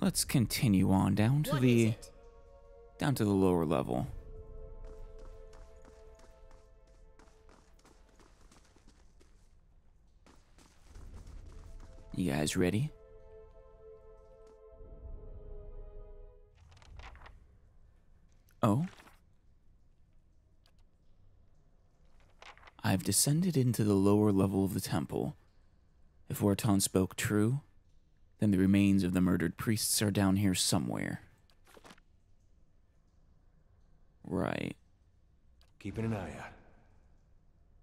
let's continue on down to the lower level. You guys ready? Oh. I've descended into the lower level of the temple. If Orton spoke true, then the remains of the murdered priests are down here somewhere. Right. Keeping an eye out.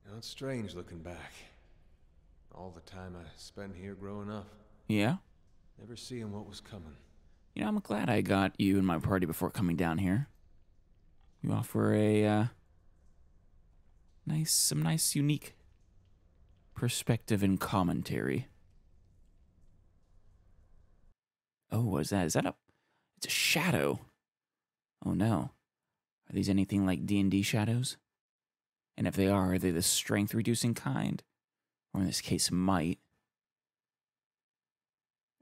You know, it's strange looking back. All the time I spent here growing up. Yeah? Never seeing what was coming. You know, I'm glad I got you in my party before coming down here. You offer a, some nice, unique perspective and commentary. Oh, what is that? Is that it's a shadow. Oh no. Are these anything like D&D shadows? And if they are they the strength-reducing kind? Or in this case, might?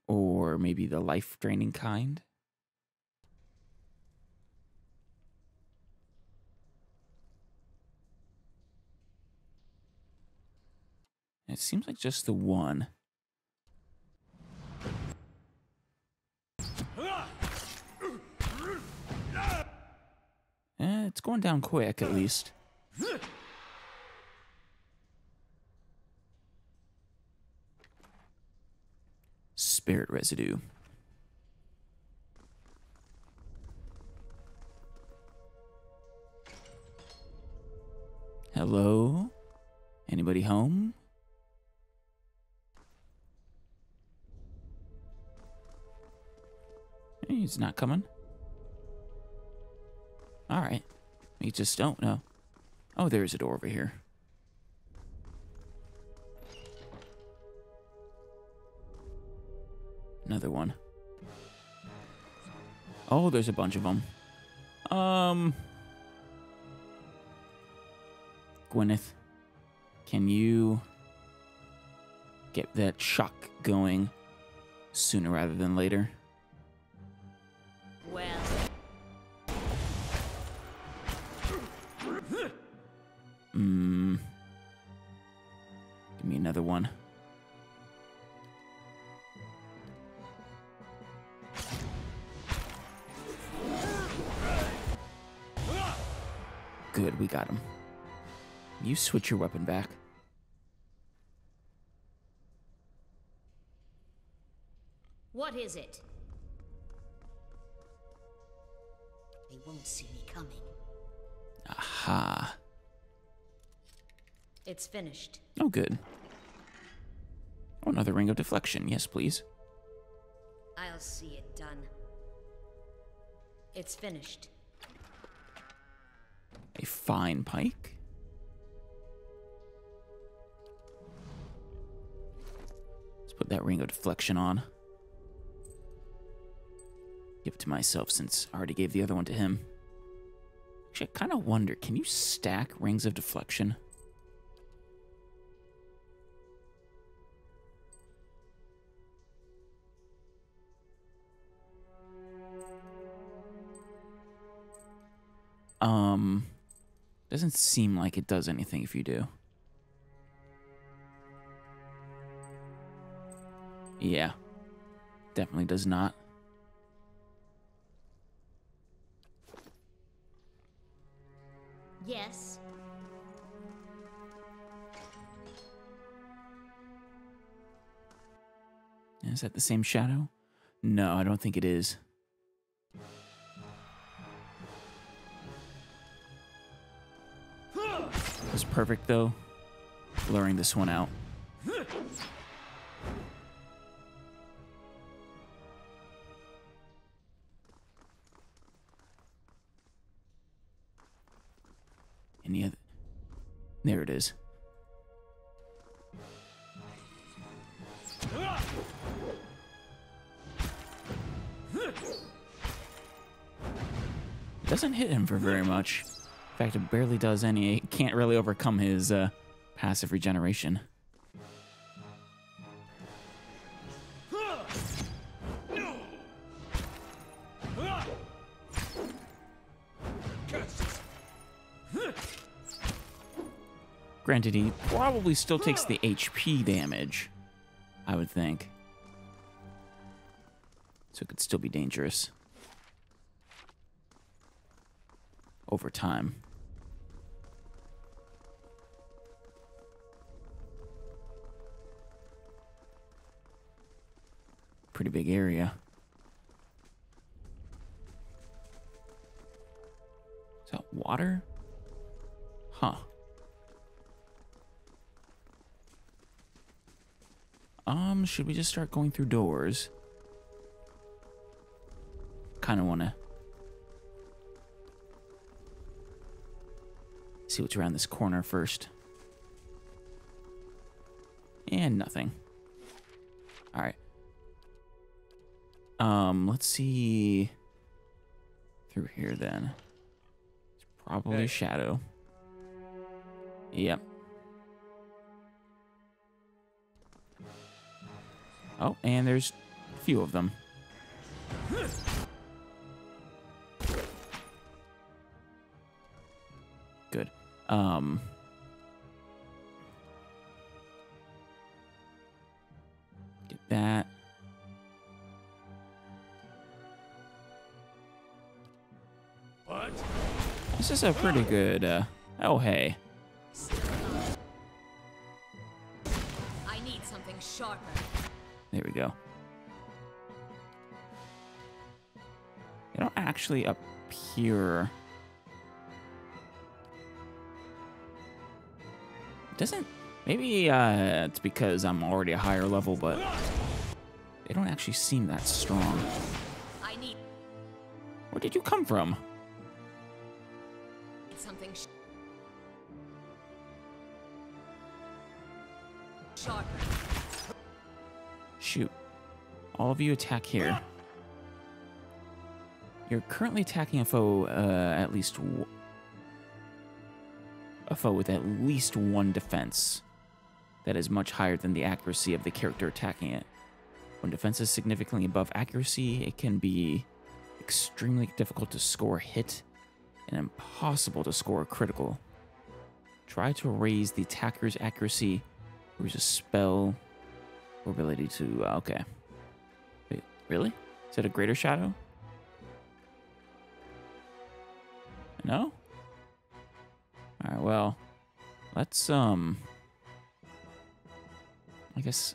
Or maybe the life-draining kind? It seems like just the one. It's going down quick, at least. Spirit residue. Hello? Anybody home? He's not coming. Alright. We just don't know. Oh, there's a door over here. Another one. Oh, there's a bunch of them. Gwyneth, can you get that shock going sooner rather than later? Well. Give me another one. Good, we got him. You switch your weapon back. What is it? They won't see me coming. Aha. It's finished. Oh, good. Oh, another ring of deflection. Yes, please. I'll see it done. It's finished. A fine pike. Let's put that ring of deflection on. Give it to myself since I already gave the other one to him. Actually, I kind of wonder, can you stack rings of deflection? Doesn't seem like it does anything if you do. Yeah. Definitely does not. Yes. Is that the same shadow? No, I don't think it is. It was perfect, though. Blurring this one out. Any other? There it is. Doesn't hit him for very much. In fact, it barely does any. It can't really overcome his passive regeneration. Granted, he probably still takes the HP damage, I would think. So it could still be dangerous. Over time. Pretty big area. Is that water? Huh. Should we just start going through doors? Kind of want to see what's around this corner first. And nothing. All right. Let's see through here then. It's probably a shadow. Yep. Oh, and there's a few of them. Good. Get that. What? This is a pretty good, oh, hey. I need something sharper. There we go. They don't actually appear. Doesn't. Maybe it's because I'm already a higher level, but they don't actually seem that strong. I need Where did you come from? something sharper. Shoot. All of you attack here. You're currently attacking a foe, a foe with at least one defense. That is much higher than the accuracy of the character attacking it. When defense is significantly above accuracy, it can be extremely difficult to score a hit and impossible to score a critical. Try to raise the attacker's accuracy. Use a spell or ability to... okay. Wait, really? Is that a greater shadow? No? Alright, well... let's, I guess...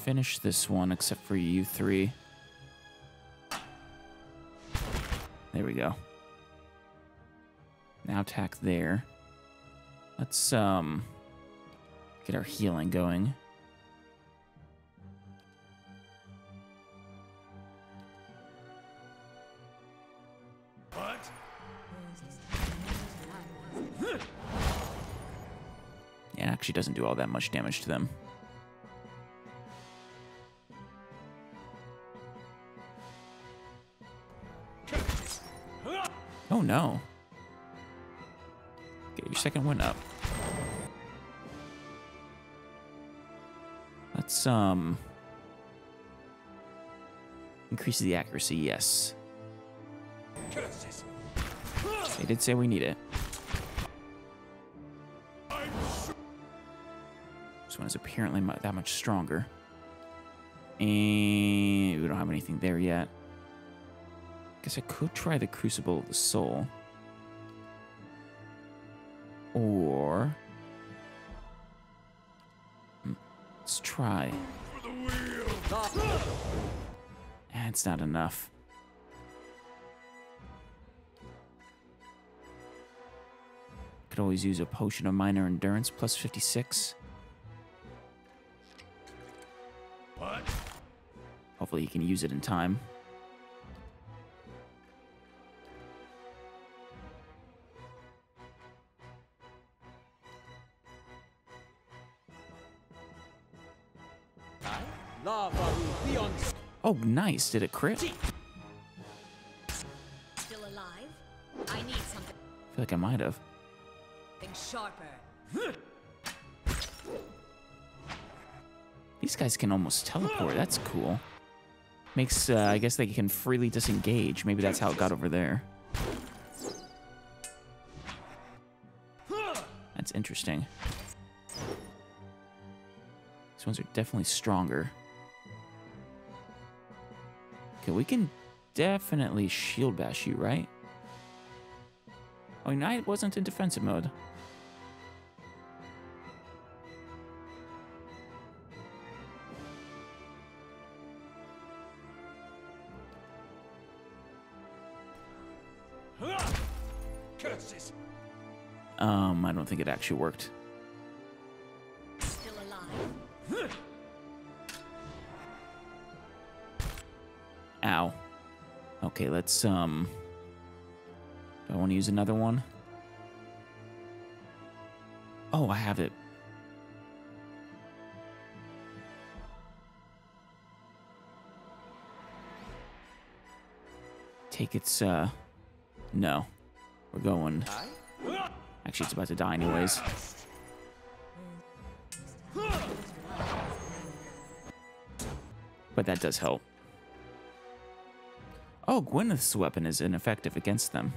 finish this one, except for you three. There we go. Now attack there. Let's, get our healing going. What? Yeah, it actually doesn't do all that much damage to them. Oh no. Get your second one up. Let's, increase the accuracy, yes. They did say we need it. This one is apparently that much stronger. And we don't have anything there yet. Guess I could try the Crucible of the Soul. Or... let's try. It's not enough. Could always use a Potion of Minor Endurance, plus 56. What? Hopefully you can use it in time. Oh, nice. Did it crit? I Still alive? I need something feel like I might have. sharper. These guys can almost teleport. That's cool. Makes, I guess they can freely disengage. Maybe that's how it got over there. That's interesting. These ones are definitely stronger. Okay, we can definitely shield bash you, right? Oh, Knight wasn't in defensive mode. Curses. I don't think it actually worked. Still alive. Ow. Okay, let's, do I want to use another one? Oh, I have it. Take its, no. We're going. Actually, it's about to die anyways. But that does help. Oh, Gwyneth's weapon is ineffective against them.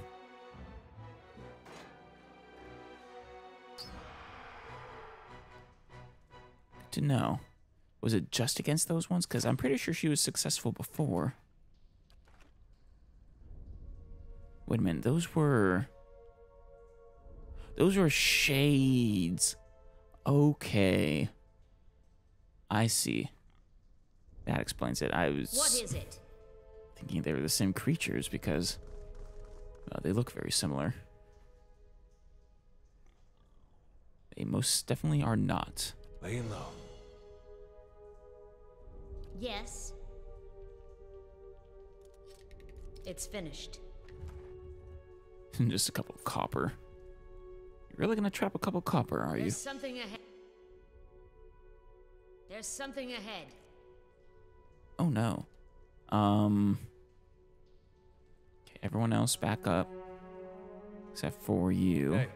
Good to know. Was it just against those ones? Because I'm pretty sure she was successful before. Wait a minute, those were shades. Okay. I see. That explains it. I was What is it? thinking they were the same creatures because they look very similar. They most definitely are not. Laying low. Yes. It's finished. Just a couple of copper. You're really gonna trap a couple of copper, are you? There's something ahead. There's something ahead. Oh no. Okay, everyone else back up. Except for you. Hey.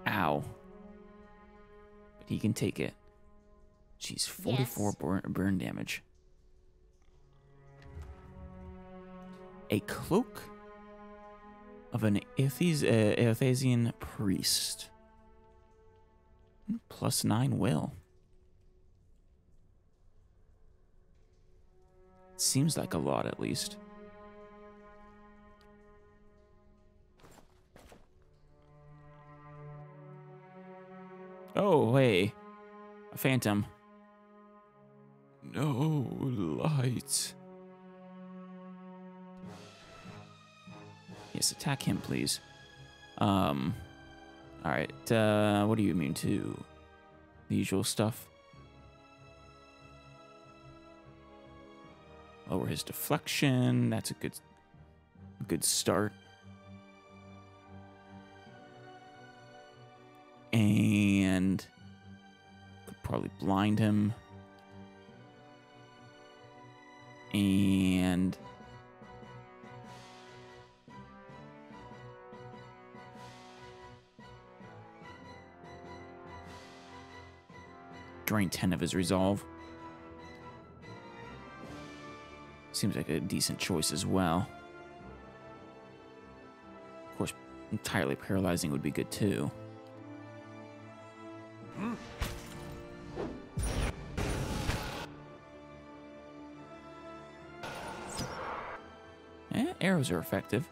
Ow. But he can take it. Jeez, 44 burn damage. A cloak of an Eothasian priest. +9 will. Seems like a lot, at least. Oh, hey. A phantom. No light. Yes, attack him, please. Alright, what are you immune to? The usual stuff. Lower his deflection. That's a good start. And could probably blind him. And drain 10 of his resolve. Seems like a decent choice as well. Of course, entirely paralyzing would be good too. Arrows are effective.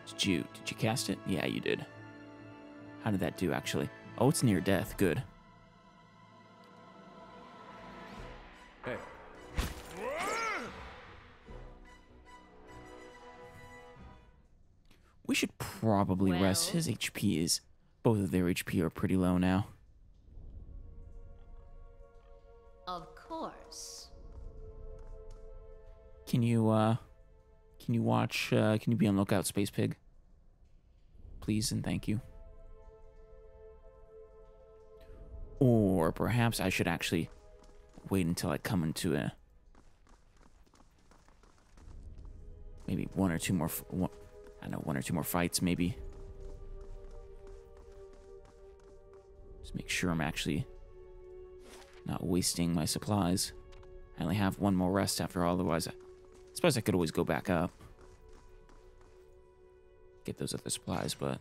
Did you cast it? Yeah, you did. How did that do, actually? Oh, it's near death. Good. Hey. We should probably rest. Well. His HP is... Both of their HP are pretty low now. Of course. Can you watch, can you be on lookout, Space Pig? Please and thank you. Or perhaps I should actually wait until I come into a... Maybe one or two more fights, maybe. Just make sure I'm actually Not wasting my supplies. I only have one more rest after all, otherwise I suppose I could always go back up. Get those other supplies, but...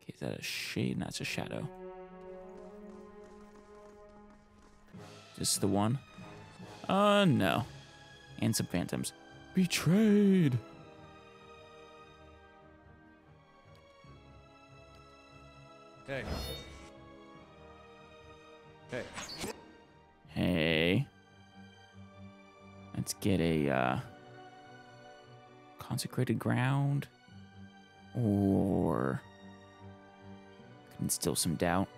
Okay, is that a shade? No, it's a shadow. Just the one? No. And some phantoms. Betrayed! Hey. Hey. Hey. Let's get a, consecrated ground. Or... instill some doubt.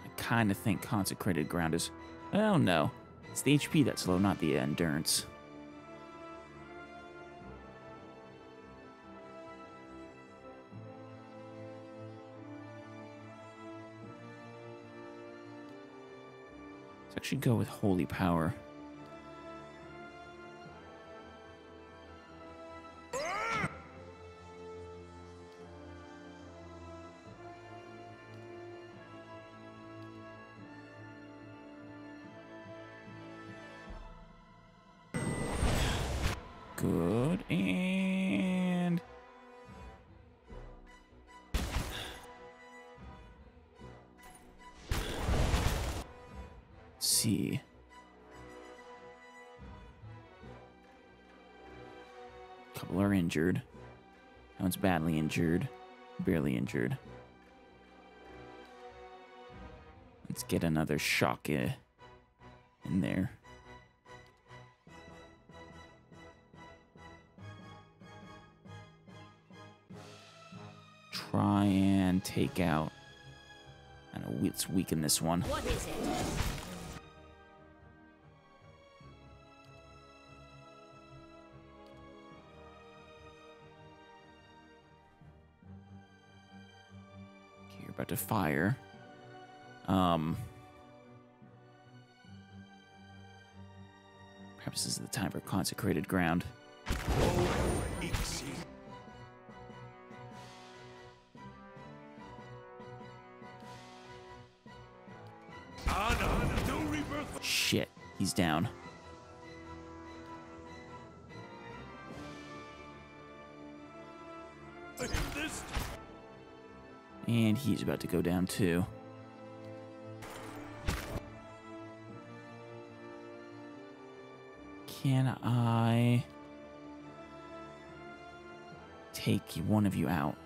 I kind of think consecrated ground is... Oh no, it's the HP that's low, not the endurance. Let's actually go with holy power. Good, and... Let's see. A couple are injured. That one's badly injured. Barely injured. Let's get another shock in there. Try and take out... I know let's weaken this one. What is it? Okay, you're about to fire. Perhaps this is the time for consecrated ground. Shit, he's down. And he's about to go down too. Can I take one of you out?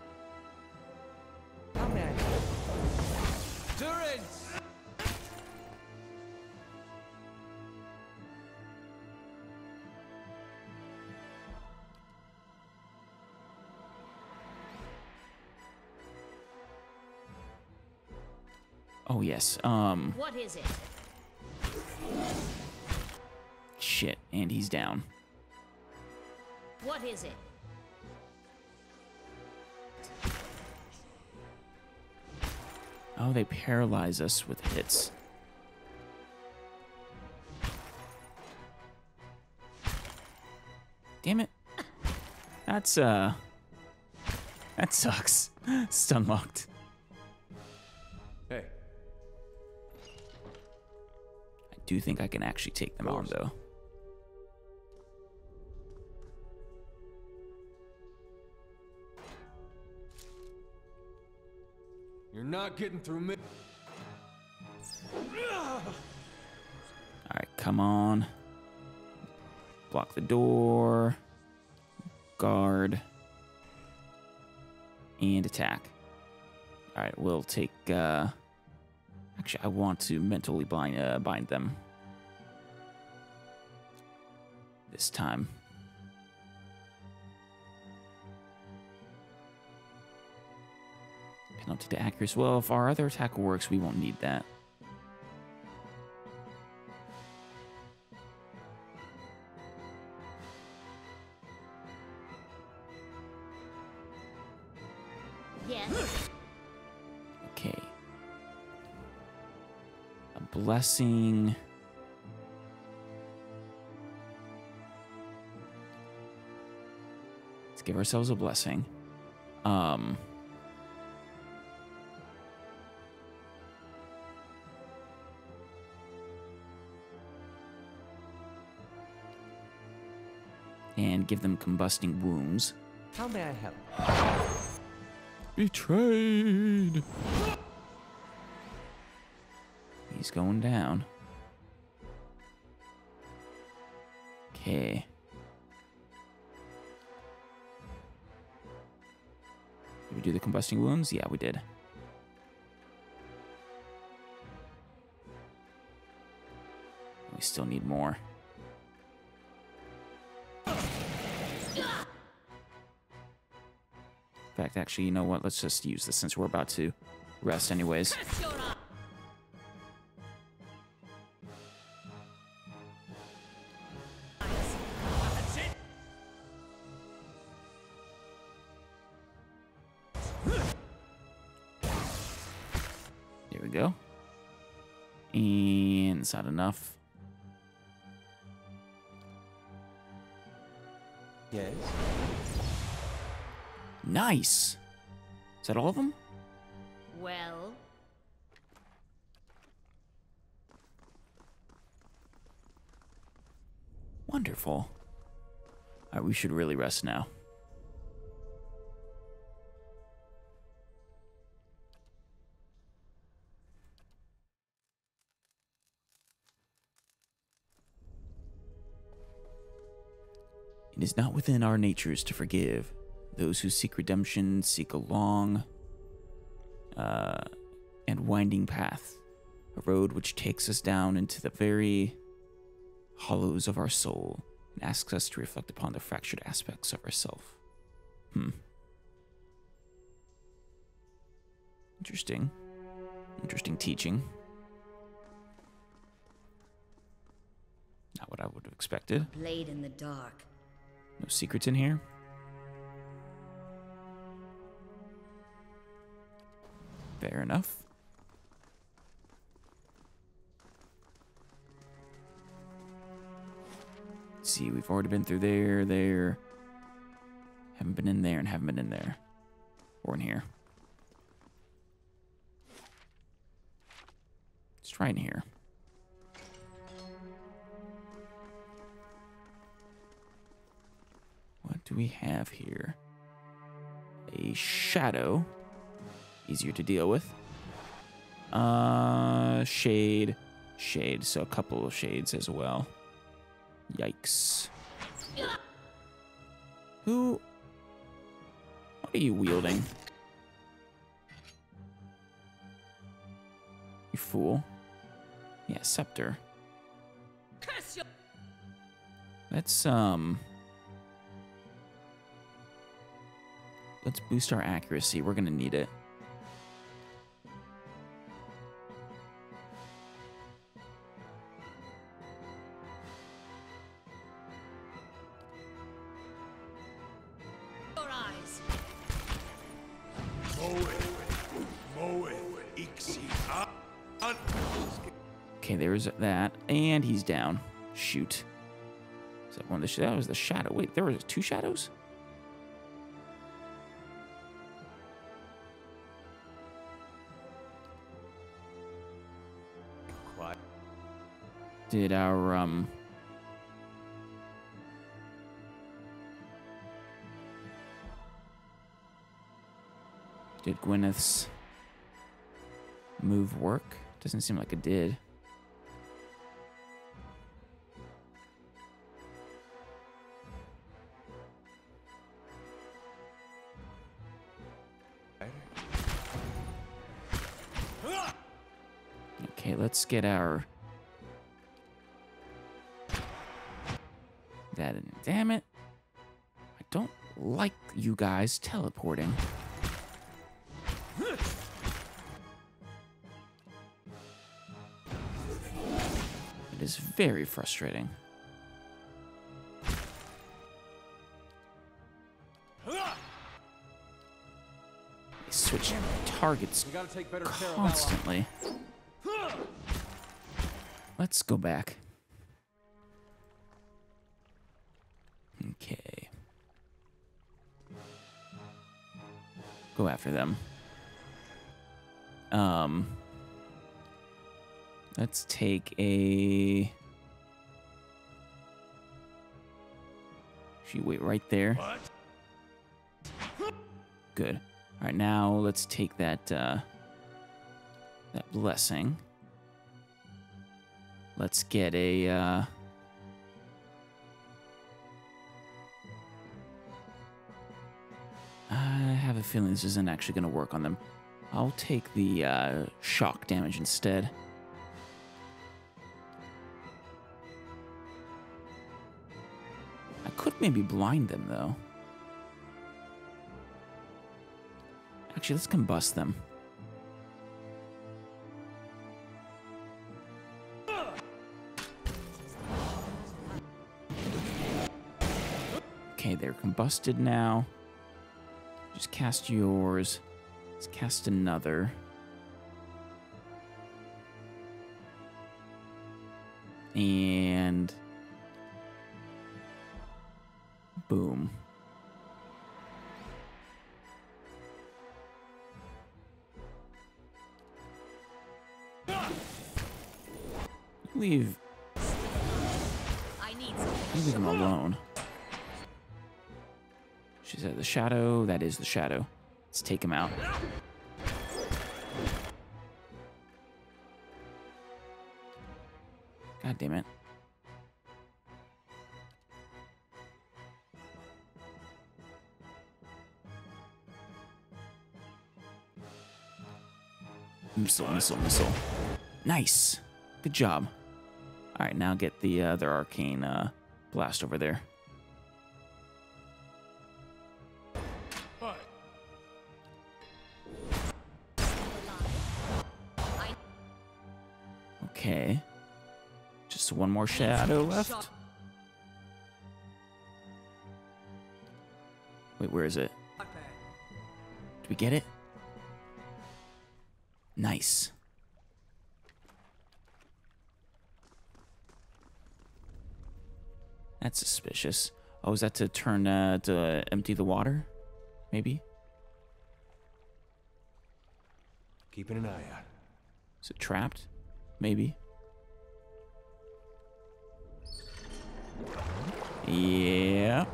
Oh, yes. What is it? Shit, and he's down. What is it? Oh, they paralyze us with hits. Damn it. That's, that sucks. Stun locked. Hey. I do think I can actually take them on, though. You're not getting through me. Alright, come on. Block the door. Guard. And attack. Alright, we'll take, actually, I want to mentally bind them. This time. Penalty to accuracy. Well, if our other attack works, we won't need that. Yes. Okay. A blessing. Let's give ourselves a blessing. And give them combusting wounds. How may I help? Betrayed. He's going down. Okay. Did we do the combusting wounds? Yeah, we did. We still need more. In fact, actually, you know what? Let's just use this since we're about to rest anyways. There we go. And it's not enough. Yes. Nice. Is that all of them? Well, Wonderful. All right, we should really rest now. It is not within our natures to forgive. Those who seek redemption seek a long and winding path, a road which takes us down into the very hollows of our soul and asks us to reflect upon the fractured aspects of ourself. Interesting. Interesting teaching. Not what I would have expected. blade in the dark. No secrets in here? Fair enough. Let's see, we've already been through there. Haven't been in there and haven't been in there. Or in here. Let's try in here. What do we have here? A shadow. Easier to deal with. Shade. Shade. So a couple of shades as well. Yikes. What are you wielding? You fool. Yeah, scepter. Let's boost our accuracy. We're gonna need it. Your eyes. Okay, there's that. And he's down. Shoot. Is that one of the that was the shadow. Wait, there were two shadows? Quiet. Did our did Gwyneth's move work? Doesn't seem like it did. Okay, let's get our that in. Damn it. I don't like you guys teleporting. It is very frustrating. They switch targets We gotta take better care of constantly. Let's go back. Okay. go after them. Let's take a... She wait right there. Good. All right, now let's take that that blessing. Let's get a I have a feeling this isn't actually going to work on them. I'll take the shock damage instead. I could maybe blind them, though. Actually, let's combust them. Okay, they're combusted now. Just cast yours. Let's cast another. And... boom. Leave him alone. She said the shadow. That is the shadow. Let's take him out. God damn it. Missile. Nice. Good job. All right, now get the other arcane blast over there. Okay. Just one more shadow left. Wait, where is it? Did we get it? Nice. That's suspicious. Oh, is that to turn to empty the water? Maybe? Keeping an eye out. Is it trapped? Maybe. Yeah.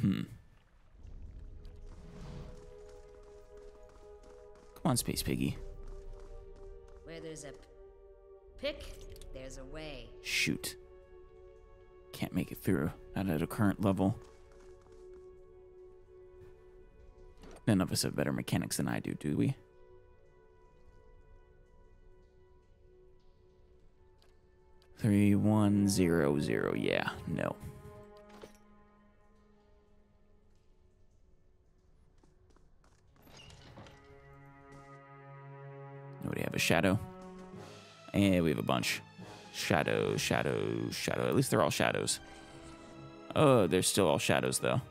Come on, Space Piggy. Where there's a pick, there's a way. Shoot. Can't make it through. Not at a current level. None of us have better mechanics than I do we? Three, 1, 0, 0. Yeah, no. Nobody have a shadow? And we have a bunch. Shadow. At least they're all shadows. Oh, they're still all shadows, though.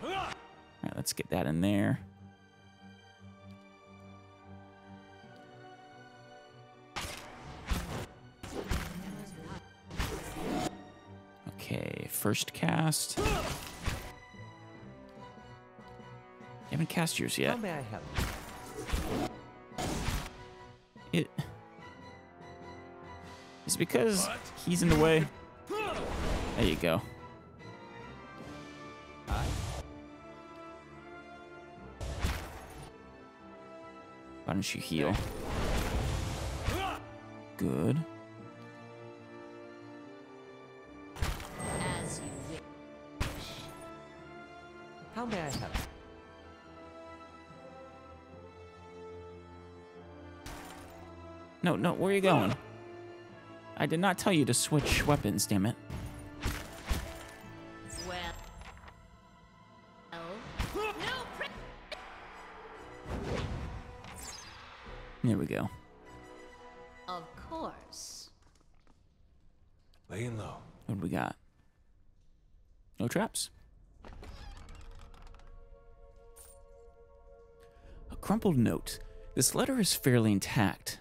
All right, let's get that in there. Okay, first cast. You haven't cast yours yet. How may I help? It's because he's in the way. There you go. Why don't you heal? Good. As you wish. How may I help? No, where are you going? I did not tell you to switch weapons, damn it. Well. No. There we go. Of course. Laying low. What do we got? No traps. A crumpled note. This letter is fairly intact,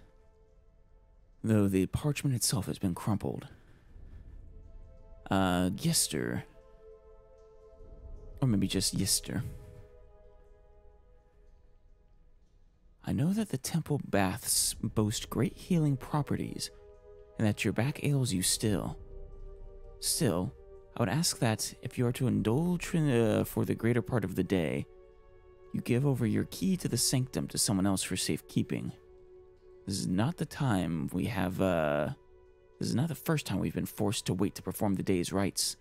though the parchment itself has been crumpled. Gister. Or maybe just Yister. I know that the temple baths boast great healing properties, and that your back ails you still. Still, I would ask that if you are to indulge for the greater part of the day, you give over your key to the sanctum to someone else for safekeeping. This is not the time we have, this is not the first time we've been forced to wait to perform the day's rites,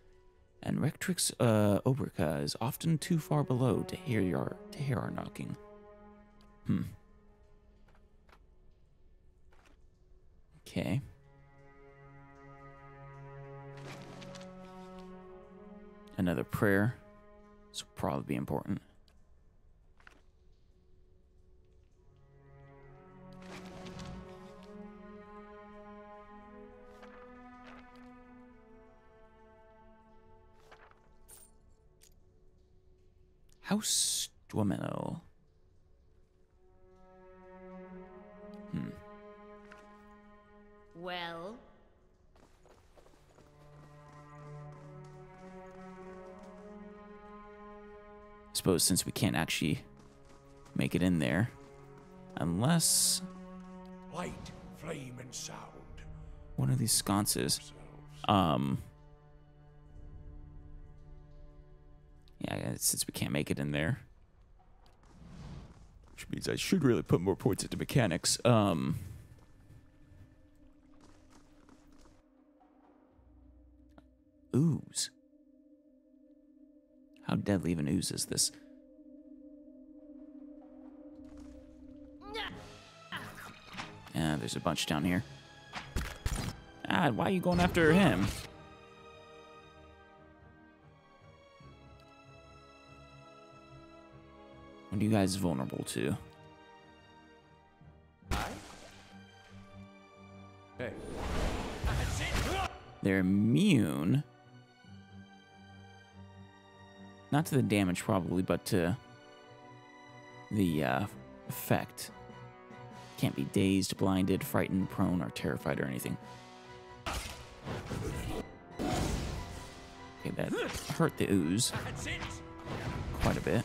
and Rectrix Oberka is often too far below to hear our knocking. Okay. Another prayer. This will probably be important. House Dwamel. Well, I suppose since we can't actually make it in there, unless Light, flame, and sound. one of these sconces. Yeah, since we can't make it in there, which means I should really put more points into mechanics. Ooze. How deadly of an ooze is this? Yeah, there's a bunch down here. Ah, why are you going after him? What are you guys vulnerable to? Hey. They're immune. Not to the damage, probably, but to the effect. Can't be dazed, blinded, frightened, prone, or terrified, or anything. Okay, that hurt the ooze quite a bit.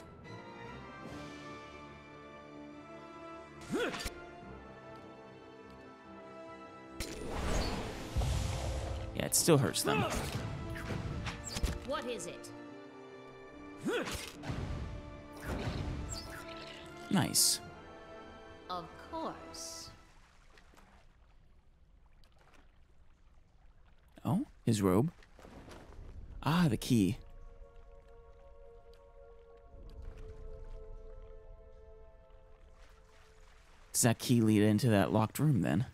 Yeah, it still hurts them. what is it? Nice. Of course. Oh, his robe. Ah, the key. Does that key lead into that locked room then?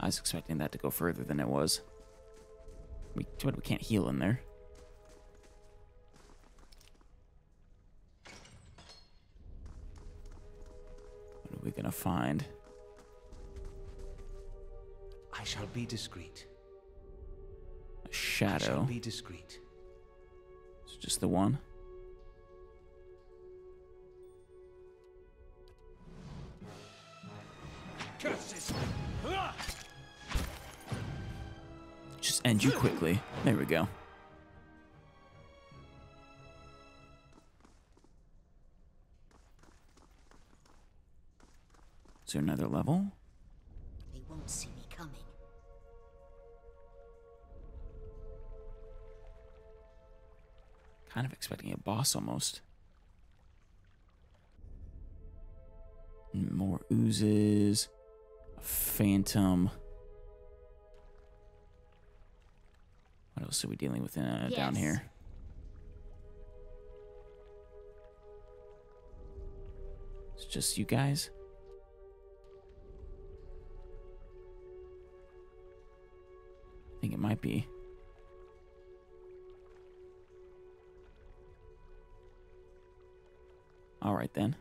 I was expecting that to go further than it was. We can't heal in there. What are we gonna find? I shall be discreet. A I shall shadow. be discreet. It's just the one. Curses! Just end you quickly. There we go. Is there another level? They won't see me coming. Kind of expecting a boss almost. More oozes. A phantom. What else are we dealing with down Yes. here? It's just you guys? I think it might be. All right then.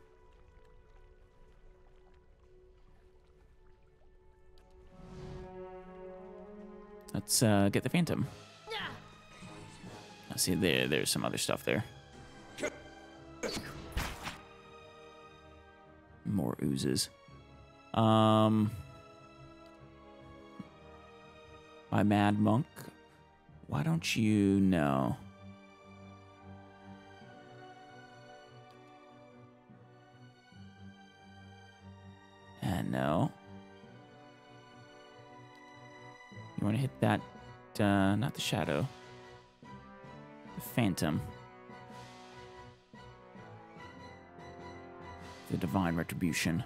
Let's get the phantom. I see there's some other stuff there. More oozes. My mad monk Why don't you know? And no. You want to hit that, not the shadow. The phantom. The divine retribution.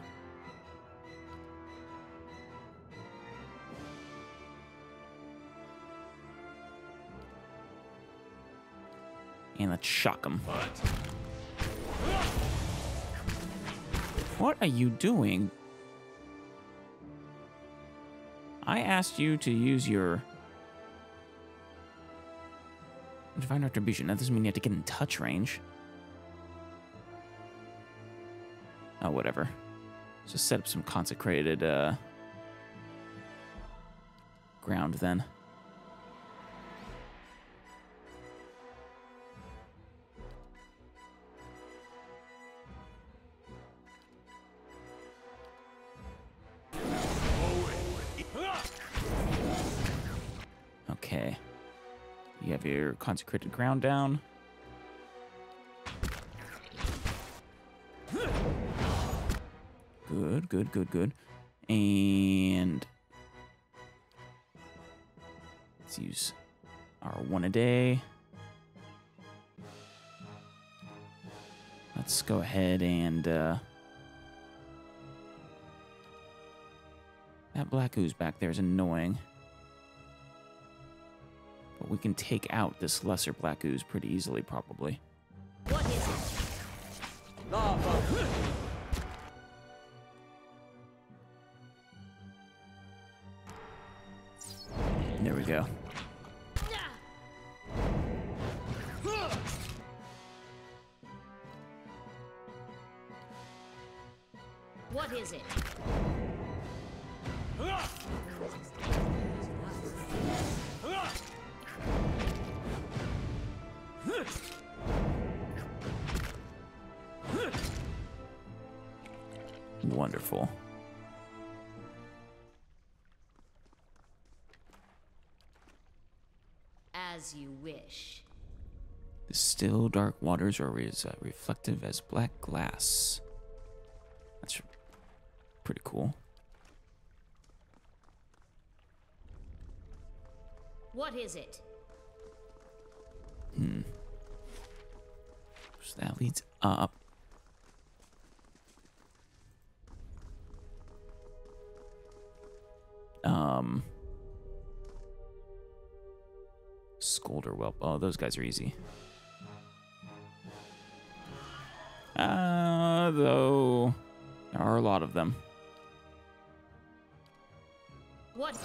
And let's shock him. What are you doing? I asked you to use your divine retribution. That doesn't mean you have to get in touch range. Oh, whatever. Just set up some consecrated ground then. Okay. You have your consecrated ground down. Good, good, good, good. And let's use our one a day. Let's go ahead and that black ooze back there is annoying. But we can take out this lesser black ooze pretty easily, probably. What is it? Lava. There we go. What is it? Wonderful. As you wish. The still dark waters are as reflective as black glass. That's pretty cool. What is it? So that leads up. Scolder Whelp. Oh, those guys are easy. Though there are a lot of them. What?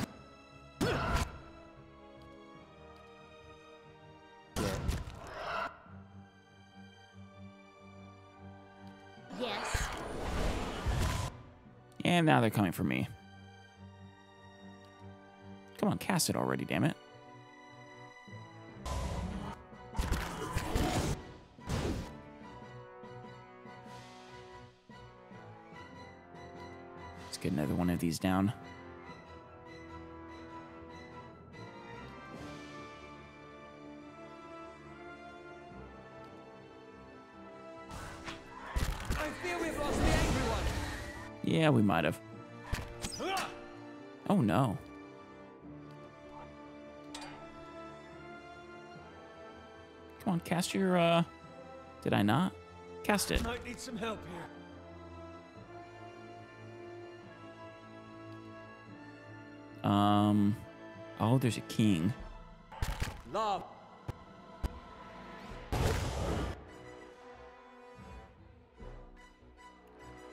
Yes. And now they're coming for me. Come on, cast it already, damn it. Let's get another one of these down. I fear we've lost the angry one. Yeah, we might have. Oh no. Come on, cast your, did I not? Cast it. Might need some help here. Oh, there's a king. Lava.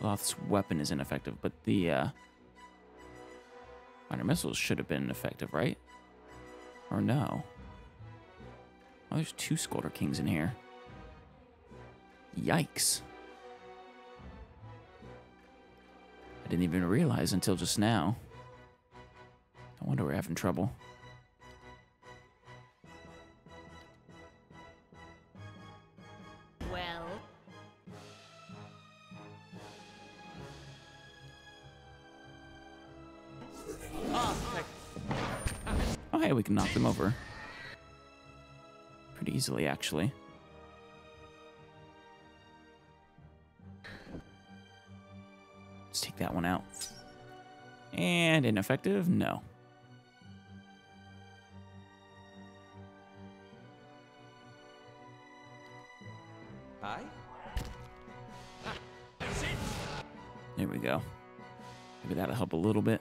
Loth's weapon is ineffective, but the, minor missiles should have been effective, right? Or no? Oh, there's two Scolder Kings in here. Yikes. I didn't even realize until just now. No wonder we're having trouble. Well. Oh, hey, we can knock them over. easily, actually. Let's take that one out. And ineffective? No. Hi. There we go. Maybe that'll help a little bit.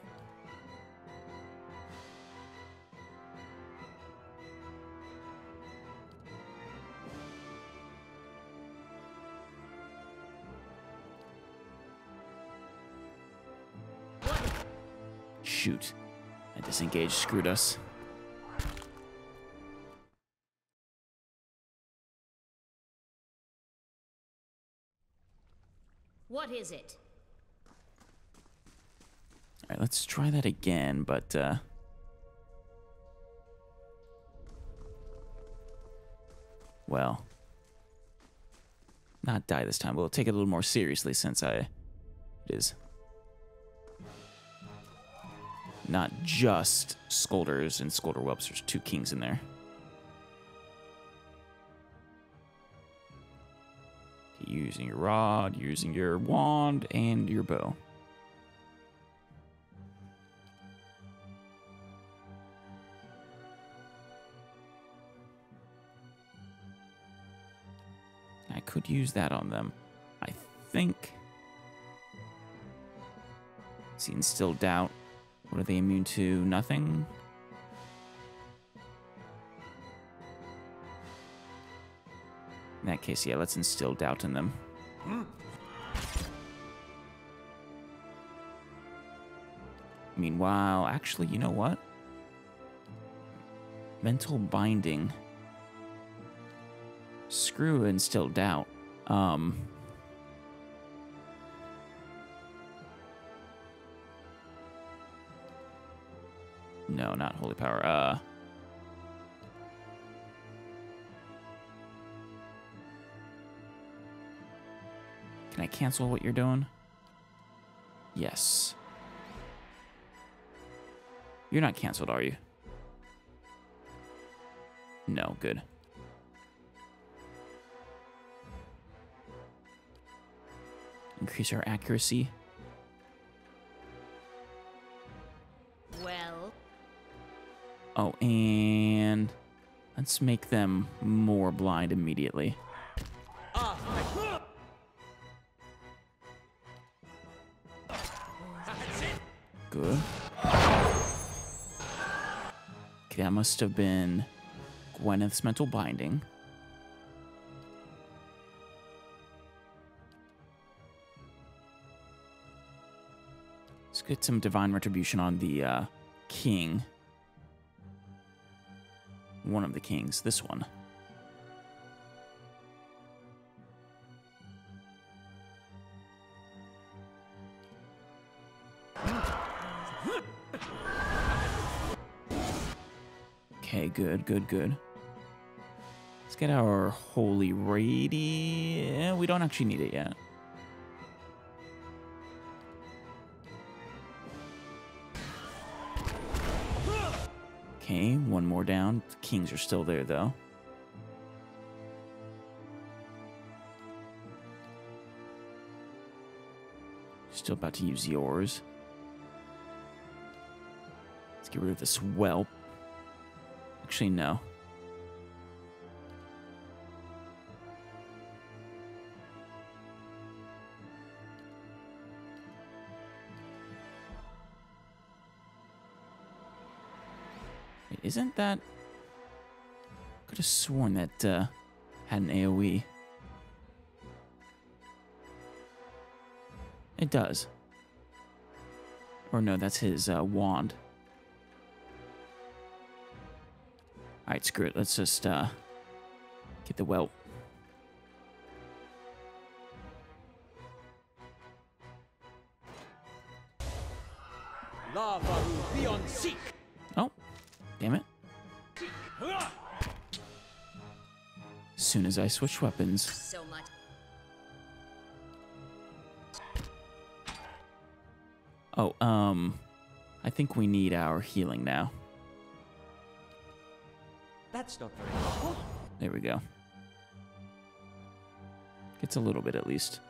Shoot. That disengage screwed us. What is it? Alright, let's try that again, but, well, not die this time. We'll take it a little more seriously since it is not just Scolders and Scolder whelps. There's 2 kings in there. Using your rod, using your wand, and your bow. I could use that on them. I think. See, instill doubt. What are they immune to? Nothing? In that case, yeah, let's instill doubt in them. Meanwhile, actually, you know what? Mental binding. Screw instill doubt. No, not holy power. Can I cancel what you're doing? Yes. You're not canceled, are you? No, good. Increase our accuracy. Well. Oh, and let's make them more blind immediately. Good. Okay, that must have been Gwyneth's mental binding. Let's get some divine retribution on the king. One of the kings, this one. Okay, good, good, good. Let's get our holy radi. We don't actually need it yet. Okay, one more down. The kings are still there, though. Still about to use yours. Let's get rid of this whelp. Actually, no. Wait, isn't that... Could have sworn that had an AoE. It does. Or no, that's his wand. Alright, screw it. Let's just get the whelp. Lava will be on seek. Oh, damn it. As soon as I switch weapons. So much. Oh, I think we need our healing now. That's not very helpful. There we go. Gets a little bit at least.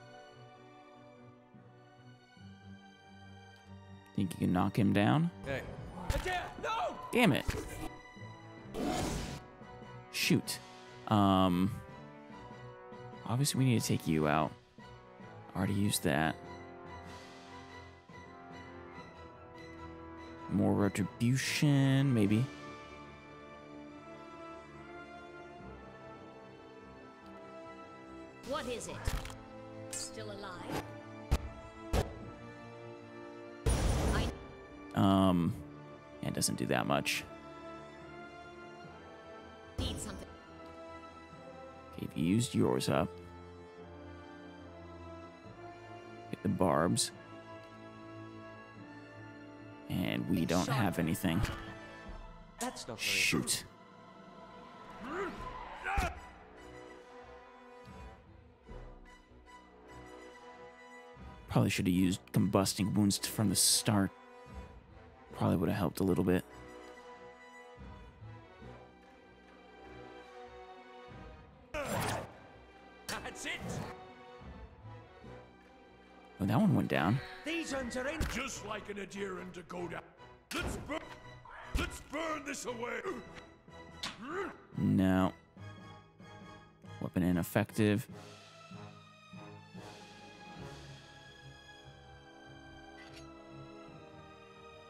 Think you can knock him down? Hey. No! Damn it. Shoot. Obviously we need to take you out. Already used that. More retribution, maybe. What is it? Still alive? Yeah, it doesn't do that much. Need something. Okay, if you used yours up. Get the barbs. And we don't have anything. That's not very Shoot. Probably should have used combusting wounds from the start. Probably would have helped a little bit. That's it! Oh, that one went down. These ones are in. Just like an adherent to go down. Let's burn this away. No. Weapon ineffective.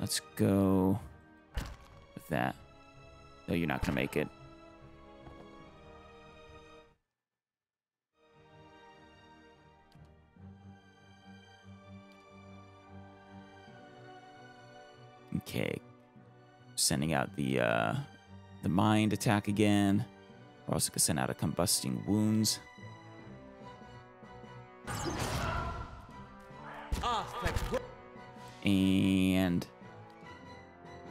Let's go with that. No, you're not going to make it. Okay. Sending out the mind attack again. We're also going to send out a combusting wounds. Ah, thank God. And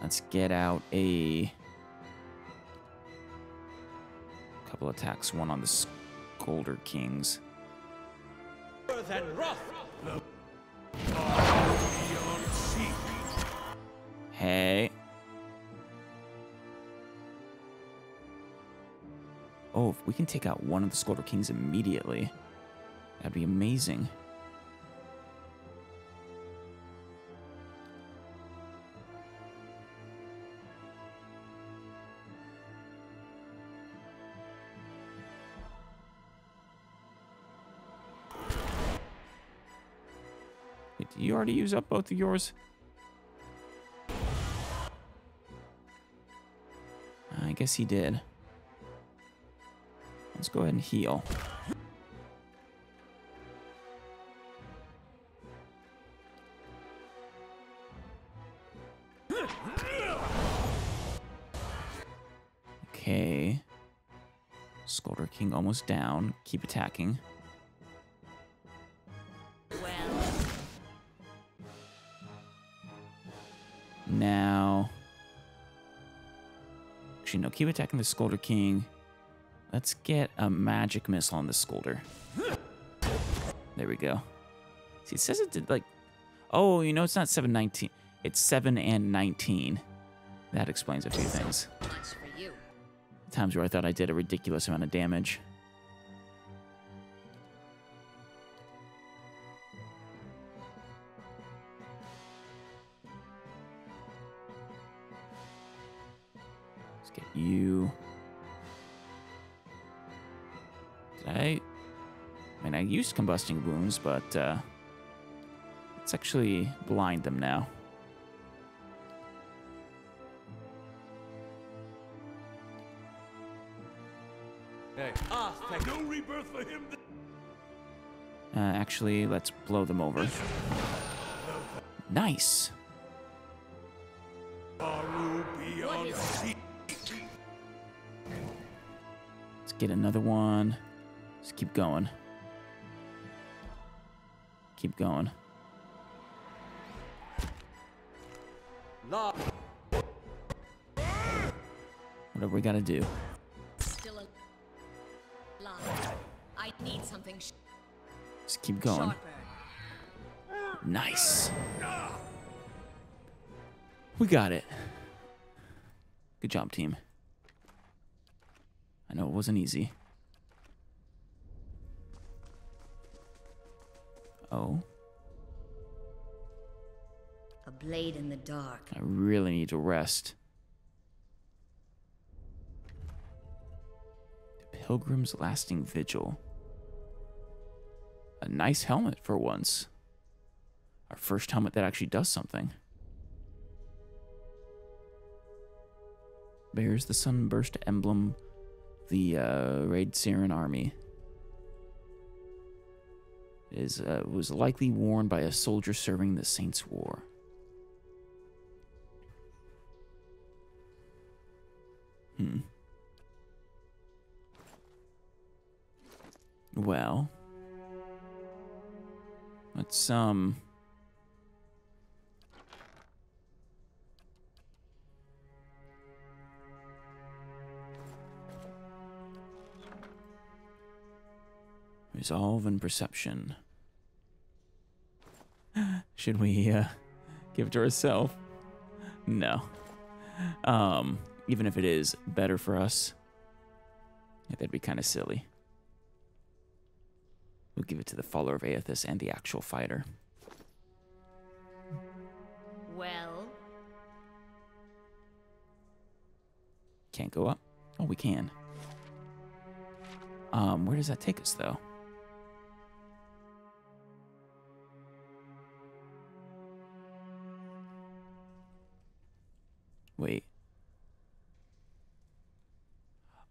let's get out a couple attacks. One on the Scolder Kings. Than wrath. Beyond sea. Hey. Oh, if we can take out one of the Scolder Kings immediately, that'd be amazing. Wait, did you already use up both of yours? I guess he did. Let's go ahead and heal. Okay. Scolder King almost down. Keep attacking. Well, Now. Actually, no. Keep attacking the Scolder King. Let's get a magic missile on the Scolder. There we go. See, it says it did like... Oh, you know, it's not 719. It's 7 and 19. That explains a few things. much for you. Times where I thought I did a ridiculous amount of damage. Let's get you. I mean, I used combusting wounds, but let's actually blind them now. Hey. Ah, thank No rebirth for him. Actually, let's blow them over. Nice. Baru beyond sea. Let's get another one. Just keep going. Keep going. La. Whatever we gotta do. Still alive. I need something Just keep going. sharper. Nice. We got it. Good job, team. I know it wasn't easy. Oh. A blade in the dark. I really need to rest. The Pilgrim's Lasting Vigil. A nice helmet for once. Our first helmet that actually does something. Bears the sunburst emblem of the Raid Siren army. Was likely worn by a soldier serving the Saints' War. Well, let's resolve and perception. Should we give it to ourselves? No. Even if it is better for us, yeah, that'd be kind of silly. We'll give it to the follower of Aethys and the actual fighter. Well, Can't go up? Oh, we can. Where does that take us, though? Wait.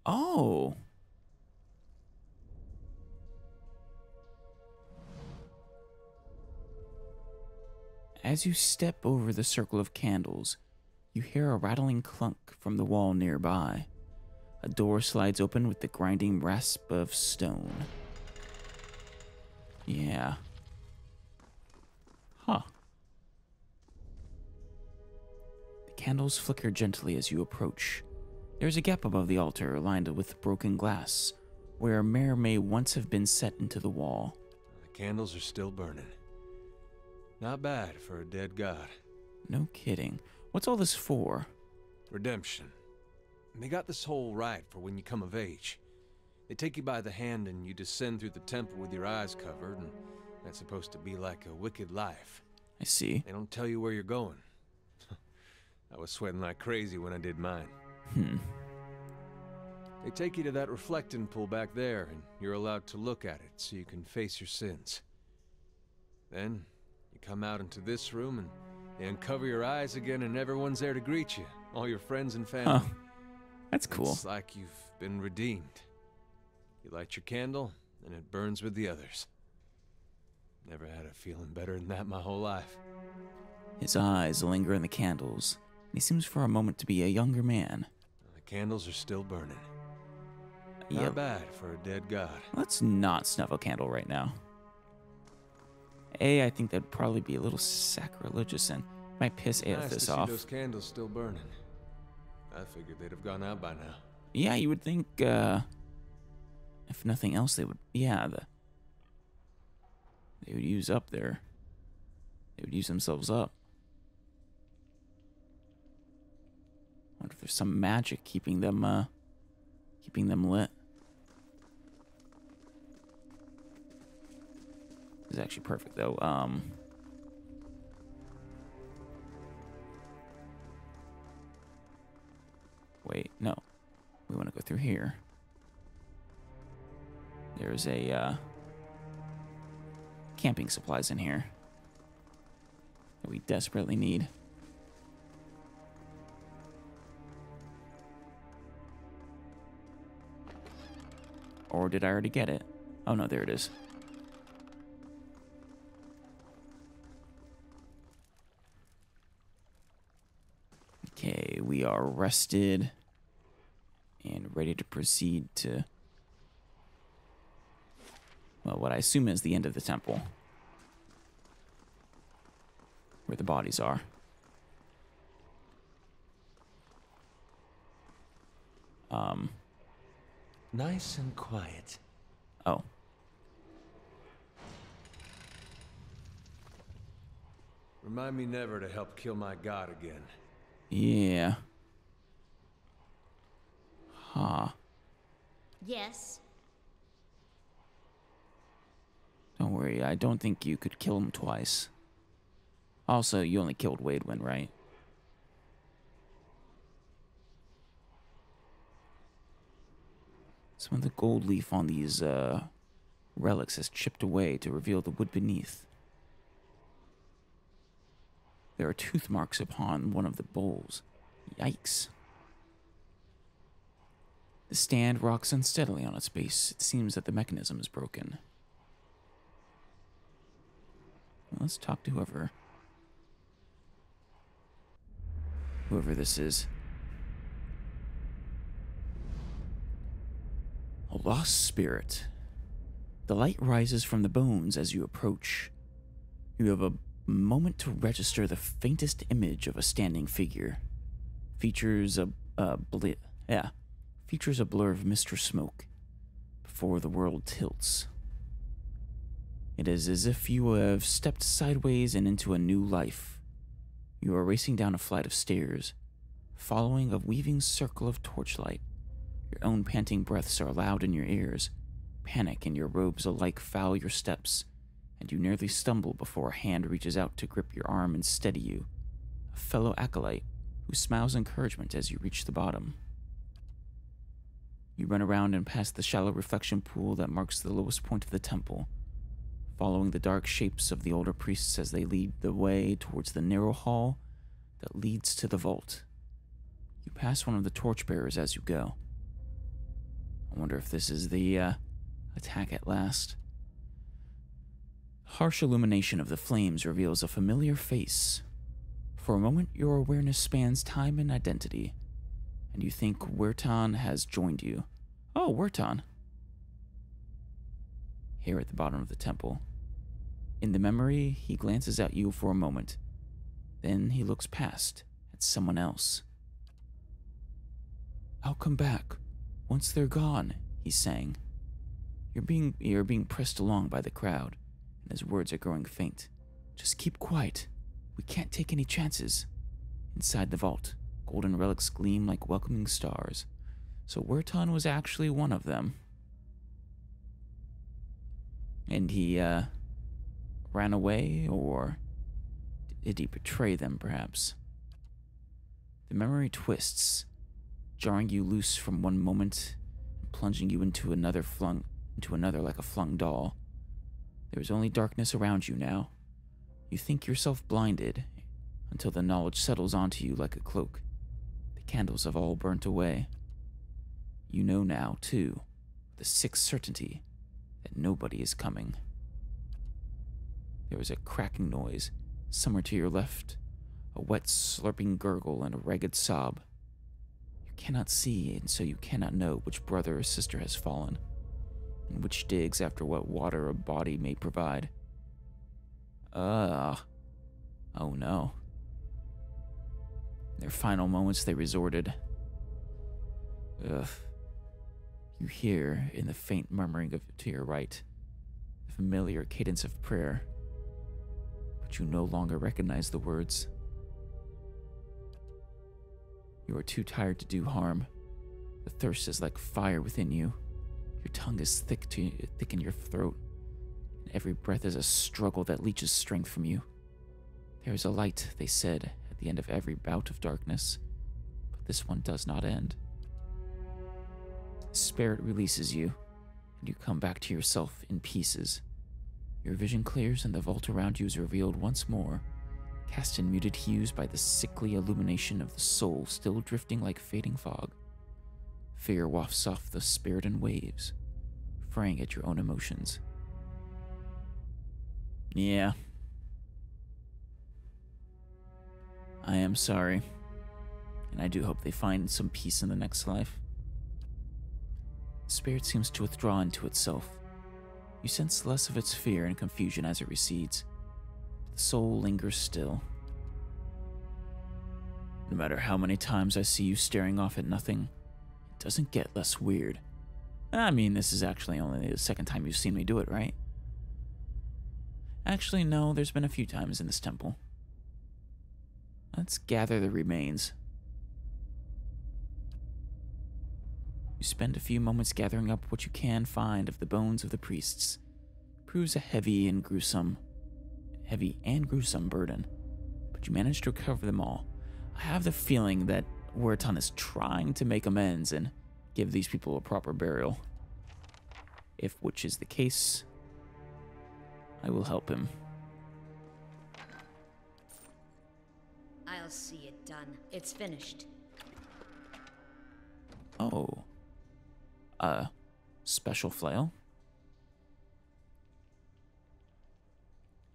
Oh. As you step over the circle of candles, you hear a rattling clunk from the wall nearby. A door slides open with the grinding rasp of stone. Yeah. Huh. The candles flicker gently as you approach. There's a gap above the altar lined with broken glass, where a mirror may once have been set into the wall. The candles are still burning. Not bad for a dead god. No kidding. What's all this for? Redemption. They got this whole rite for when you come of age. They take you by the hand and you descend through the temple with your eyes covered, and that's supposed to be like a wicked life. I see. They don't tell you where you're going. I was sweating like crazy when I did mine. They take you to that reflecting pool back there, and you're allowed to look at it so you can face your sins. Then, you come out into this room, and they uncover your eyes again, and everyone's there to greet you. All your friends and family. Huh. That's cool. It's like you've been redeemed. You light your candle, and it burns with the others. Never had a feeling better than that my whole life. His eyes linger in the candles, and he seems for a moment to be a younger man. The candles are still burning. Yeah. Not bad for a dead god. Let's not snuff a candle right now. I think that'd probably be a little sacrilegious and might piss Nice to Aethys see off. those candles still burning. I figured they'd have gone out by now. Yeah, you would think, if nothing else, they would, they would use up their, they would use themselves up. I wonder if there's some magic keeping them lit. This is actually perfect, though. Wait, no. We want to go through here. There's a, camping supplies in here that we desperately need. Or did I already get it? Oh, no, there it is. Okay, we are rested and ready to proceed to, well, what I assume is the end of the temple, where the bodies are. Nice and quiet. Oh. Remind me never to help kill my god again. Yeah. Huh. Yes. Don't worry, I don't think you could kill him twice. Also, you only killed Wadewind, right? Some of the gold leaf on these relics has chipped away to reveal the wood beneath. There are tooth marks upon one of the bowls. Yikes. The stand rocks unsteadily on its base. It seems that the mechanism is broken. Well, let's talk to whoever this is. A lost spirit. The light rises from the bones as you approach. You have a moment to register the faintest image of a standing figure. Features a blur of mist or smoke before the world tilts. It is as if you have stepped sideways and into a new life. You are racing down a flight of stairs, following a weaving circle of torchlight. Your own panting breaths are loud in your ears. Panic and your robes alike foul your steps, and you nearly stumble before a hand reaches out to grip your arm and steady you. A fellow acolyte who smiles encouragement as you reach the bottom. You run around and past the shallow reflection pool that marks the lowest point of the temple, following the dark shapes of the older priests as they lead the way towards the narrow hall that leads to the vault. You pass one of the torchbearers as you go. I wonder if this is the attack at last. Harsh illumination of the flames reveals a familiar face. For a moment, your awareness spans time and identity, and you think Werton has joined you. Oh, Werton. Here at the bottom of the temple. In the memory, he glances at you for a moment. Then he looks past at someone else. "I'll come back once they're gone," he's saying. You're being pressed along by the crowd, and his words are growing faint. "Just keep quiet. We can't take any chances." Inside the vault, golden relics gleam like welcoming stars. So Werton was actually one of them. And he, ran away, or did he betray them, perhaps? The memory twists, jarring you loose from one moment and plunging you into another like a flung doll. There is only darkness around you now. You think yourself blinded until the knowledge settles onto you like a cloak. The candles have all burnt away. You know now, too, with a sick certainty that nobody is coming. There is a cracking noise, somewhere to your left, a wet slurping gurgle and a ragged sob. You cannot see, and so you cannot know which brother or sister has fallen, and which digs after what water a body may provide. Oh no. In their final moments, they resorted. Ugh. You hear, in the faint murmuring to your right, the familiar cadence of prayer, but you no longer recognize the words. You are too tired to do harm. The thirst is like fire within you. Your tongue is thick in your throat, and every breath is a struggle that leaches strength from you. There is a light, they said, at the end of every bout of darkness, but this one does not end. The spirit releases you, and you come back to yourself in pieces. Your vision clears, and the vault around you is revealed once more, cast in muted hues by the sickly illumination of the soul still drifting like fading fog. Fear wafts off the spirit in waves, fraying at your own emotions. Yeah. I am sorry, and I do hope they find some peace in the next life. The spirit seems to withdraw into itself. You sense less of its fear and confusion as it recedes, but the soul lingers still. No matter how many times I see you staring off at nothing, it doesn't get less weird. I mean, this is actually only the second time you've seen me do it, right? Actually, no, there's been a few times in this temple. Let's gather the remains. You spend a few moments gathering up what you can find of the bones of the priests. It proves a heavy and gruesome burden, but you manage to recover them all. I have the feeling that Waraton is trying to make amends and give these people a proper burial. If which is the case, I will help him. I'll see it done. It's finished. Oh. Special flail.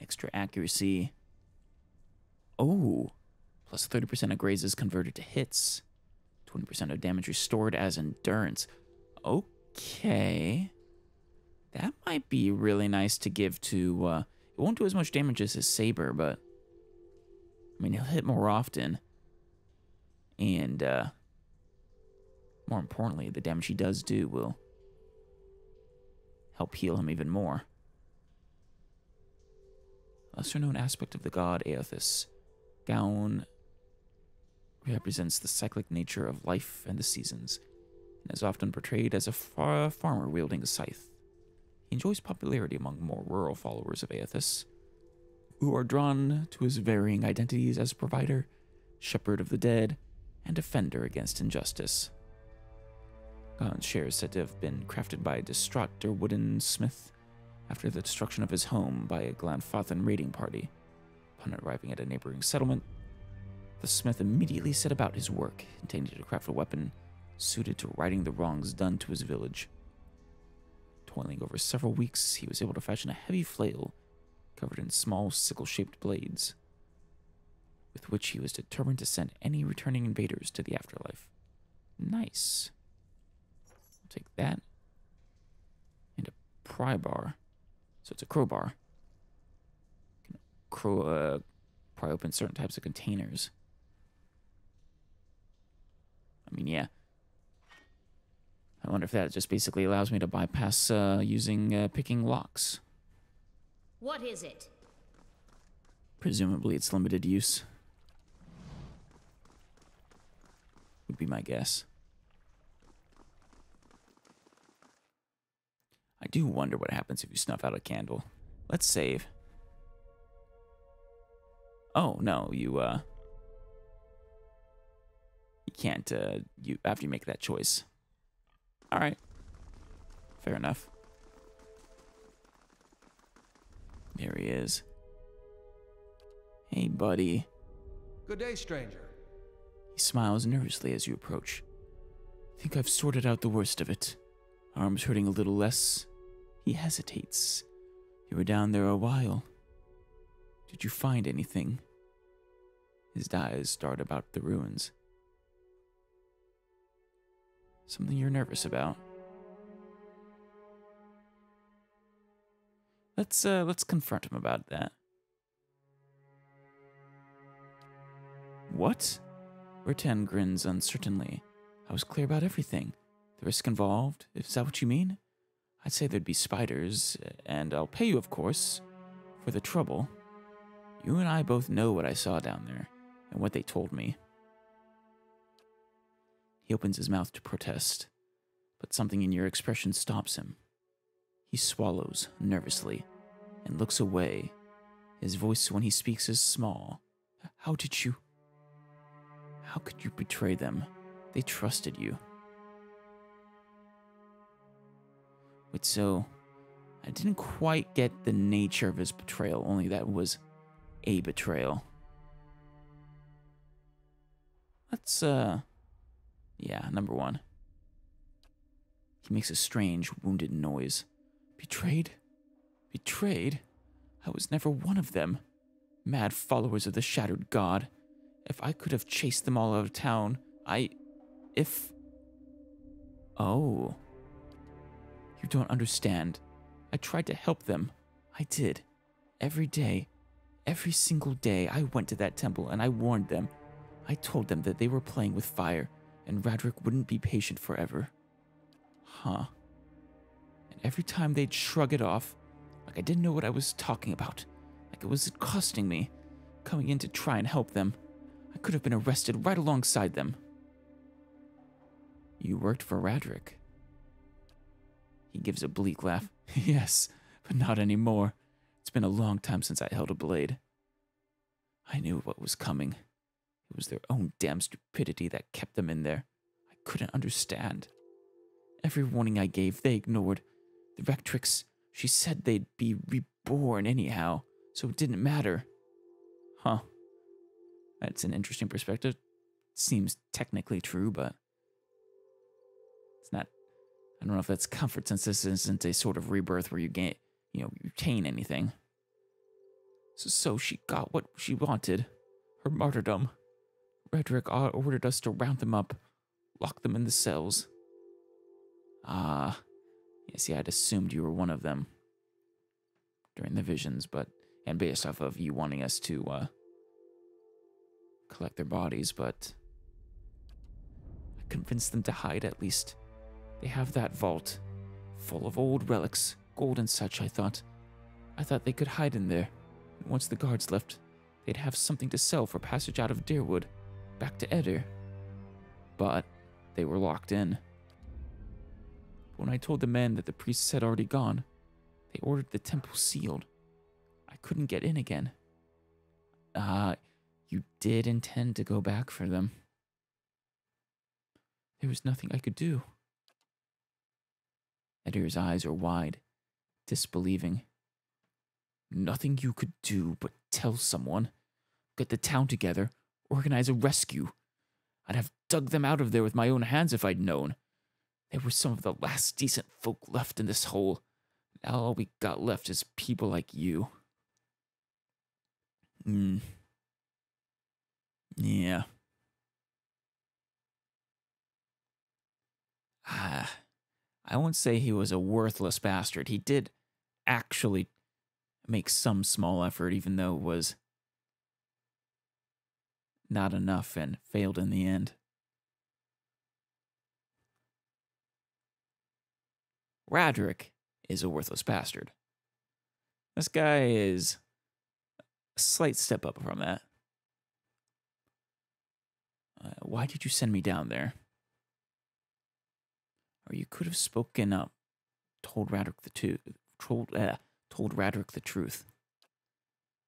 Extra accuracy. Oh. Plus 30% of grazes converted to hits. 20% of damage restored as endurance. Okay. That might be really nice to give to, it won't do as much damage as his saber, but, I mean, he'll hit more often. And, more importantly, the damage he does do will help heal him even more. Lesser known aspect of the god Aothis. Gown represents the cyclic nature of life and the seasons, and is often portrayed as a farmer wielding a scythe. He enjoys popularity among more rural followers of Aothis, who are drawn to his varying identities as provider, shepherd of the dead, and defender against injustice. Gaun's share is said to have been crafted by a distraught wooden smith after the destruction of his home by a Glanfathan raiding party. Upon arriving at a neighboring settlement, the smith immediately set about his work, intending to craft a weapon suited to righting the wrongs done to his village. Toiling over several weeks, he was able to fashion a heavy flail covered in small sickle-shaped blades, with which he was determined to send any returning invaders to the afterlife. Nice. I'll take that. And a pry bar. So it's a crowbar. You can pry open certain types of containers. I mean, yeah. I wonder if that just basically allows me to bypass using picking locks. What is it? Presumably it's limited use. Would be my guess. I do wonder what happens if you snuff out a candle. Let's save. Oh, no, you can't, after you make that choice. Alright. Fair enough. There he is. Hey, buddy. Good day, stranger. He smiles nervously as you approach. I think I've sorted out the worst of it. Arms hurting a little less. He hesitates. You were down there a while. Did you find anything? His eyes dart about the ruins. Something you're nervous about? Let's confront him about that. What? Rutan grins uncertainly. I was clear about everything. The risk involved, is that what you mean? I'd say there'd be spiders, and I'll pay you, of course, for the trouble. You and I both know what I saw down there, and what they told me. He opens his mouth to protest, but something in your expression stops him. He swallows nervously and looks away. His voice when he speaks is small. How could you betray them? They trusted you. Wait, so I didn't quite get the nature of his betrayal, only that was a betrayal. Let's, yeah, number one. He makes a strange, wounded noise. Betrayed? Betrayed? I was never one of them. Mad followers of the shattered god. If I could have chased them all out of town, Oh. You don't understand. I tried to help them. I did. Every day. Every single day I went to that temple and I warned them. I told them that they were playing with fire and Radric wouldn't be patient forever. Huh. And every time they'd shrug it off, like I didn't know what I was talking about, like it was costing me, coming in to try and help them. I could have been arrested right alongside them. You worked for Radric. He gives a bleak laugh. Yes, but not anymore. It's been a long time since I held a blade. I knew what was coming. It was their own damn stupidity that kept them in there. I couldn't understand. Every warning I gave, they ignored. The Rectrix, she said they'd be reborn anyhow, so it didn't matter. Huh. That's an interesting perspective. Seems technically true, but it's not. I don't know if that's comfort, since this isn't a sort of rebirth where you gain, you retain anything. So she got what she wanted. Her martyrdom. Redrick ordered us to round them up, lock them in the cells. Ah, yes, I'd assumed you were one of them during the visions, and based off of you wanting us to collect their bodies, but I convinced them to hide at least. They have that vault, full of old relics, gold and such, I thought. I thought they could hide in there. And once the guards left, they'd have something to sell for passage out of Deerwood, back to Eder. But they were locked in. When I told the men that the priests had already gone, they ordered the temple sealed. I couldn't get in again. You did intend to go back for them. There was nothing I could do. Eder's eyes are wide, disbelieving. Nothing you could do but tell someone, get the town together, organize a rescue. I'd have dug them out of there with my own hands if I'd known. They were some of the last decent folk left in this hole. Now all we got left is people like you. Yeah. I won't say he was a worthless bastard. He did actually make some small effort, even though it was not enough and failed in the end. Radric is a worthless bastard. This guy is a slight step up from that. Why did you send me down there? Or you could have spoken up, told Radric the truth.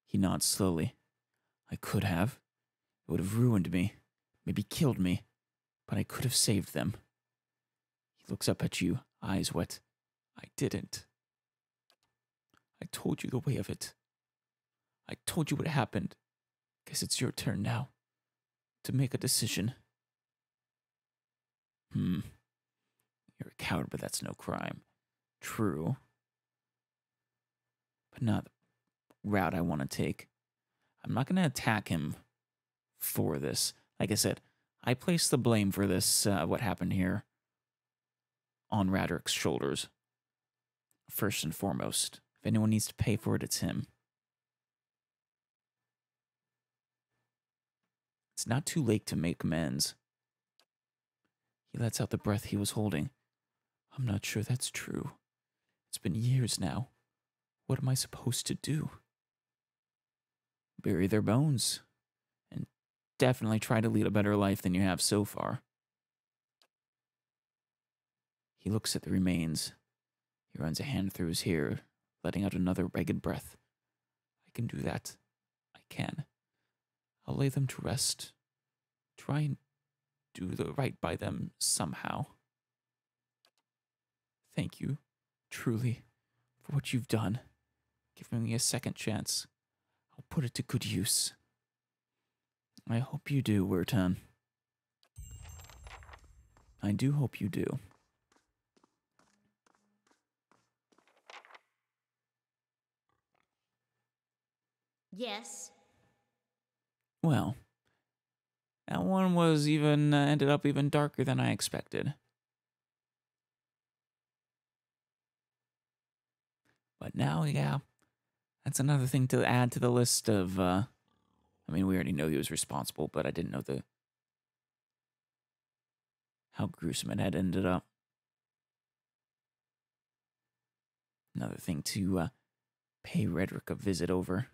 He nods slowly. I could have. It would have ruined me, maybe killed me, but I could have saved them. He looks up at you, eyes wet. I didn't. I told you the way of it. I told you what happened. Guess it's your turn now to make a decision. You're a coward, but that's no crime. True. But not the route I want to take. I'm not going to attack him for this. Like I said, I place the blame for this, what happened here, on Radric's shoulders. First and foremost. If anyone needs to pay for it, it's him. It's not too late to make amends. He lets out the breath he was holding. I'm not sure that's true. It's been years now. What am I supposed to do? Bury their bones. And definitely try to lead a better life than you have so far. He looks at the remains. He runs a hand through his hair, letting out another ragged breath. I can do that. I can. I'll lay them to rest. Try and do the right by them somehow. Thank you, truly, for what you've done. Giving me a second chance. I'll put it to good use. I hope you do, Wertan. I do hope you do. Yes. Well, that one was ended up even darker than I expected. But now, yeah, that's another thing to add to the list of, we already know he was responsible, but I didn't know how gruesome it had ended up. Another thing to pay Redric a visit over.